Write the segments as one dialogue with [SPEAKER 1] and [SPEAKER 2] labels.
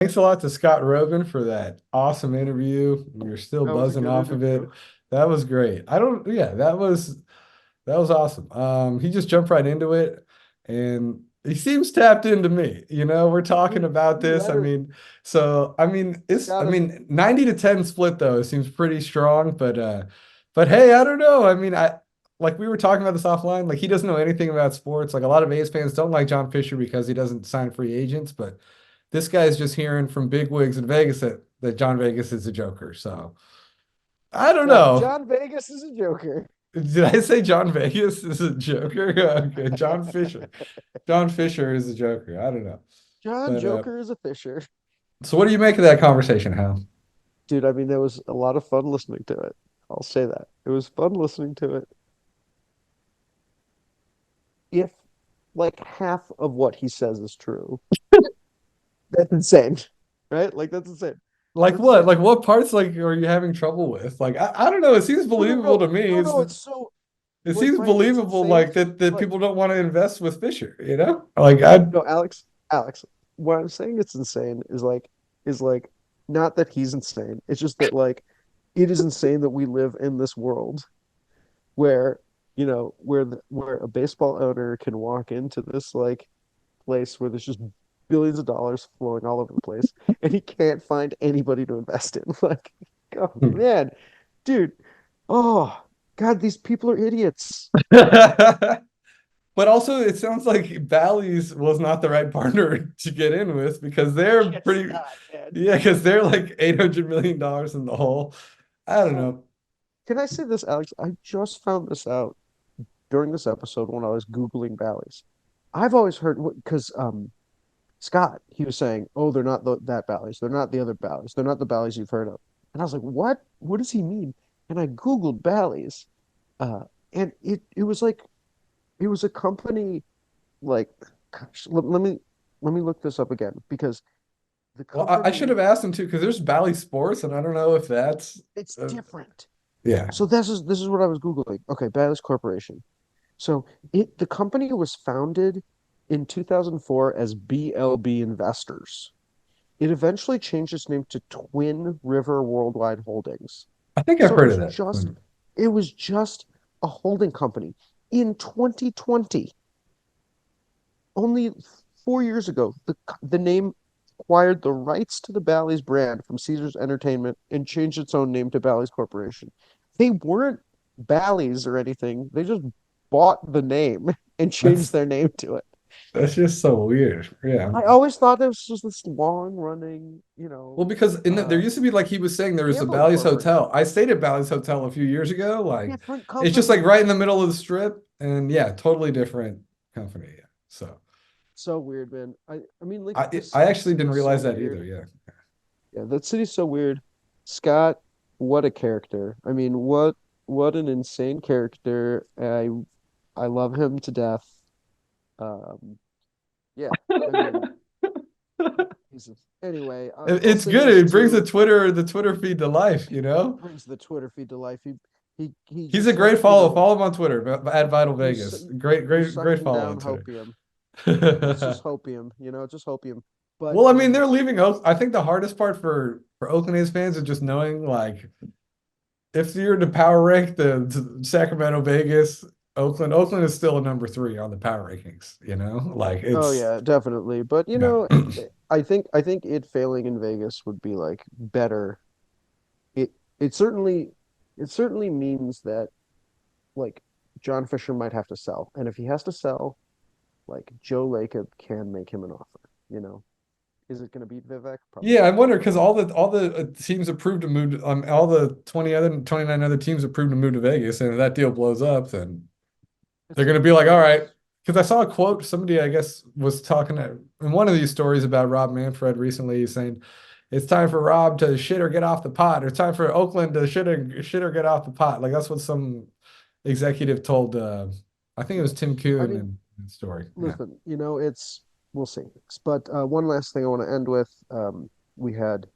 [SPEAKER 1] Thanks a lot to Scott Roeben for that awesome interview. We are still
[SPEAKER 2] That was a
[SPEAKER 1] buzzing
[SPEAKER 2] good
[SPEAKER 1] off of it.
[SPEAKER 2] interview.
[SPEAKER 1] That was great. I don't, yeah, that was awesome. He just jumped right into it, and he seems tapped into me. We're talking about
[SPEAKER 2] We
[SPEAKER 1] this.
[SPEAKER 2] let it.
[SPEAKER 1] I
[SPEAKER 2] Scott is.
[SPEAKER 1] mean, 90 to 10 split though. It seems pretty strong, but hey, I don't know. Like we were talking about this offline. Like he doesn't know anything about sports. Like a lot of A's fans don't like John Fisher because he doesn't sign free agents, but this guy's just hearing from bigwigs in Vegas that John Vegas is a joker. So I don't
[SPEAKER 2] No,
[SPEAKER 1] know.
[SPEAKER 2] John Vegas is a joker.
[SPEAKER 1] Did I say John Vegas is a joker? Okay, John Fisher. John Fisher is a joker. I don't know.
[SPEAKER 2] John
[SPEAKER 1] But
[SPEAKER 2] Joker is a Fisher.
[SPEAKER 1] so what do you make of that conversation, Hal?
[SPEAKER 2] Dude, I mean, there was a lot of fun listening to it. I'll say that. It was fun listening to it. If like half of what he says is true, that's insane. Right? Like that's insane.
[SPEAKER 1] Like
[SPEAKER 2] That's
[SPEAKER 1] what?
[SPEAKER 2] insane.
[SPEAKER 1] Like what parts like are you having trouble with? Like I don't know. It seems
[SPEAKER 2] No, no,
[SPEAKER 1] believable
[SPEAKER 2] no.
[SPEAKER 1] to me.
[SPEAKER 2] No, no, it's so
[SPEAKER 1] It
[SPEAKER 2] like
[SPEAKER 1] seems
[SPEAKER 2] right, it's
[SPEAKER 1] believable
[SPEAKER 2] insane.
[SPEAKER 1] like that
[SPEAKER 2] But
[SPEAKER 1] people don't want to invest with Fisher, you know? Like I
[SPEAKER 2] no, Alex, what I'm saying it's insane is like not that he's insane. It's just that like it is insane that we live in this world where where a baseball owner can walk into this like place where there's just billions of dollars flowing all over the place and he can't find anybody to invest in. Like, oh man, dude, oh God, these people are idiots.
[SPEAKER 1] But also, it sounds like Bally's was not the right partner to get in with because they're
[SPEAKER 2] It's
[SPEAKER 1] pretty,
[SPEAKER 2] not, man.
[SPEAKER 1] yeah, because they're like $800 million in the hole. I don't
[SPEAKER 2] So
[SPEAKER 1] know.
[SPEAKER 2] can I say this, Alex? I just found this out during this episode when I was Googling Bally's. I've always heard because Scott, he was saying, "Oh, they're not that Bally's. They're not the other Bally's. They're not the Bally's you've heard of." And I was like, "What? What does he mean?" And I Googled Bally's, uh, and it was like it was a company like, gosh, let me look this up again because the
[SPEAKER 1] Well, I should
[SPEAKER 2] company
[SPEAKER 1] have asked him too because there's Bally Sports, and I don't know if that's,
[SPEAKER 2] it's
[SPEAKER 1] uh,
[SPEAKER 2] different.
[SPEAKER 1] yeah.
[SPEAKER 2] So this is what I was Googling. Okay, Bally's Corporation. So the company was founded in 2004 as BLB Investors. It eventually changed its name to Twin River Worldwide Holdings.
[SPEAKER 1] I think I've
[SPEAKER 2] So it
[SPEAKER 1] heard of
[SPEAKER 2] was
[SPEAKER 1] that.
[SPEAKER 2] just it was just a holding company. In 2020, only 4 years ago, the name acquired the rights to the Bally's brand from Caesars Entertainment and changed its own name to Bally's Corporation. They weren't Bally's or anything. They just bought the name and changed
[SPEAKER 1] That's
[SPEAKER 2] their name to it.
[SPEAKER 1] that's just so weird. Yeah.
[SPEAKER 2] I always thought this was just this long running,
[SPEAKER 1] Well, because there used to be like he was saying there was a
[SPEAKER 2] gambling
[SPEAKER 1] Bally's
[SPEAKER 2] corporation.
[SPEAKER 1] Hotel. I stayed at Bally's Hotel a few years ago. Like
[SPEAKER 2] Different
[SPEAKER 1] it's just like
[SPEAKER 2] company.
[SPEAKER 1] right in the middle of the strip, and yeah, totally different company. Yeah. So
[SPEAKER 2] So weird, man. I mean, like
[SPEAKER 1] I
[SPEAKER 2] the
[SPEAKER 1] I
[SPEAKER 2] city
[SPEAKER 1] actually didn't
[SPEAKER 2] seems so
[SPEAKER 1] realize that either.
[SPEAKER 2] weird.
[SPEAKER 1] Yeah.
[SPEAKER 2] Yeah, that city's so weird. Scott, what a character. I mean, what an insane character. I love him to death. Um, yeah, I mean, he's anyway, I'll
[SPEAKER 1] It's
[SPEAKER 2] say
[SPEAKER 1] good.
[SPEAKER 2] this
[SPEAKER 1] It brings
[SPEAKER 2] too.
[SPEAKER 1] the Twitter feed to life, you know?
[SPEAKER 2] Brings the Twitter feed to life. He
[SPEAKER 1] He's a
[SPEAKER 2] just
[SPEAKER 1] great
[SPEAKER 2] like,
[SPEAKER 1] follow. Follow him on Twitter at Vital
[SPEAKER 2] he's
[SPEAKER 1] Vegas. Great,
[SPEAKER 2] he's
[SPEAKER 1] great, great
[SPEAKER 2] sucking
[SPEAKER 1] follow
[SPEAKER 2] down
[SPEAKER 1] on Twitter.
[SPEAKER 2] hopium. It's just hopium, just hopium. But
[SPEAKER 1] Well, I mean, they're leaving Oak. I think the hardest part for Oakland A's fans is just knowing like if you're to power rank the Sacramento, Vegas, Oakland is still a number three on the power rankings, you know? Like
[SPEAKER 2] oh
[SPEAKER 1] it's
[SPEAKER 2] yeah, definitely. But
[SPEAKER 1] yeah.
[SPEAKER 2] I think it failing in Vegas would be like better. It it certainly it certainly means that like John Fisher might have to sell. And if he has to sell, like Joe Lacob can make him an offer, you know. Is it going to beat Vivek? Probably
[SPEAKER 1] Yeah, I
[SPEAKER 2] not.
[SPEAKER 1] wonder because all the teams approved to move all the 29 other teams approved to move to Vegas, and if that deal blows up, then they're
[SPEAKER 2] It's
[SPEAKER 1] going to be like, all
[SPEAKER 2] ridiculous.
[SPEAKER 1] right. Because I saw a quote, somebody I guess was talking in one of these stories about Rob Manfred recently, saying it's time for Rob to shit or get off the pot, or it's time for Oakland to shit or get off the pot. Like that's what some executive told. I think it was Tim
[SPEAKER 2] I
[SPEAKER 1] Kuhn
[SPEAKER 2] mean,
[SPEAKER 1] in the story. Yeah.
[SPEAKER 2] listen, it's we'll see. But one last thing I want to end with. We had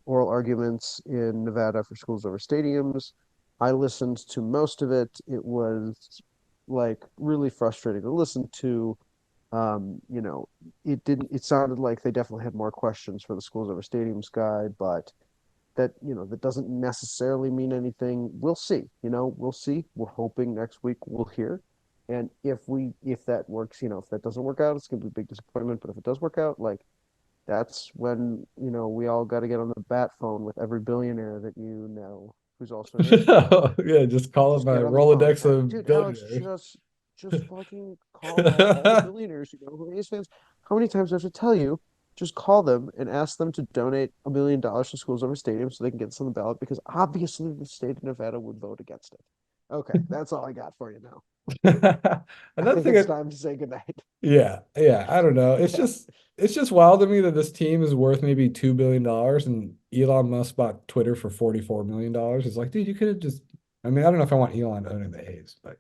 [SPEAKER 2] oral arguments in Nevada for schools over stadiums. I listened to most of it. It was like really frustrating to listen to. You know, it sounded like they definitely had more questions for the schools over stadiums guide, but that doesn't necessarily mean anything. We'll see, we'll see. We're hoping next week we'll hear. And if that works, if that doesn't work out, it's gonna be a big disappointment. But if it does work out, like that's when, we all got to get on the bat phone with every billionaire that who's also an A's fan.
[SPEAKER 1] Yeah, just call it
[SPEAKER 2] Just
[SPEAKER 1] my
[SPEAKER 2] get on the phone.
[SPEAKER 1] Rolodex of
[SPEAKER 2] Dude, Alex,
[SPEAKER 1] billionaires.
[SPEAKER 2] just fucking call all the billionaires, who are A's fans. How many times do I have to tell you? Just call them and ask them to donate $1 million to schools over stadiums so they can get this on the ballot because obviously the state of Nevada would vote against it. Okay, that's all I got for you now. I
[SPEAKER 1] Another
[SPEAKER 2] think
[SPEAKER 1] thing
[SPEAKER 2] it's
[SPEAKER 1] that,
[SPEAKER 2] time to say goodnight.
[SPEAKER 1] yeah, yeah, I don't know.
[SPEAKER 2] Yeah.
[SPEAKER 1] It's just wild to me that this team is worth maybe $2 billion and Elon Musk bought Twitter for $44 million. It's like, dude, you could have just, I mean, I don't know if I want Elon owning the A's, but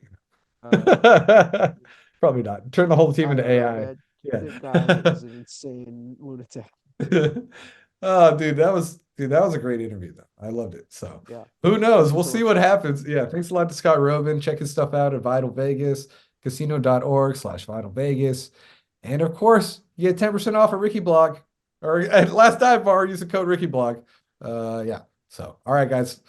[SPEAKER 2] Uh,
[SPEAKER 1] probably not. Turn the whole team
[SPEAKER 2] I
[SPEAKER 1] into
[SPEAKER 2] don't know,
[SPEAKER 1] AI.
[SPEAKER 2] man.
[SPEAKER 1] Yeah.
[SPEAKER 2] The guy is an insane lunatic.
[SPEAKER 1] Oh, dude, that was a great interview though. I loved it. So
[SPEAKER 2] Yeah.
[SPEAKER 1] who knows?
[SPEAKER 2] Thank you
[SPEAKER 1] We'll
[SPEAKER 2] so
[SPEAKER 1] see
[SPEAKER 2] much,
[SPEAKER 1] what
[SPEAKER 2] Scott.
[SPEAKER 1] happens. Yeah, thanks a lot to Scott Roeben. Check his stuff out at Vital Vegas, casino.org/Vital Vegas. And of course, you get 10% off at Ricky Blog or at Last Dive Bar, use the code Ricky Blog. Yeah. So all right, guys.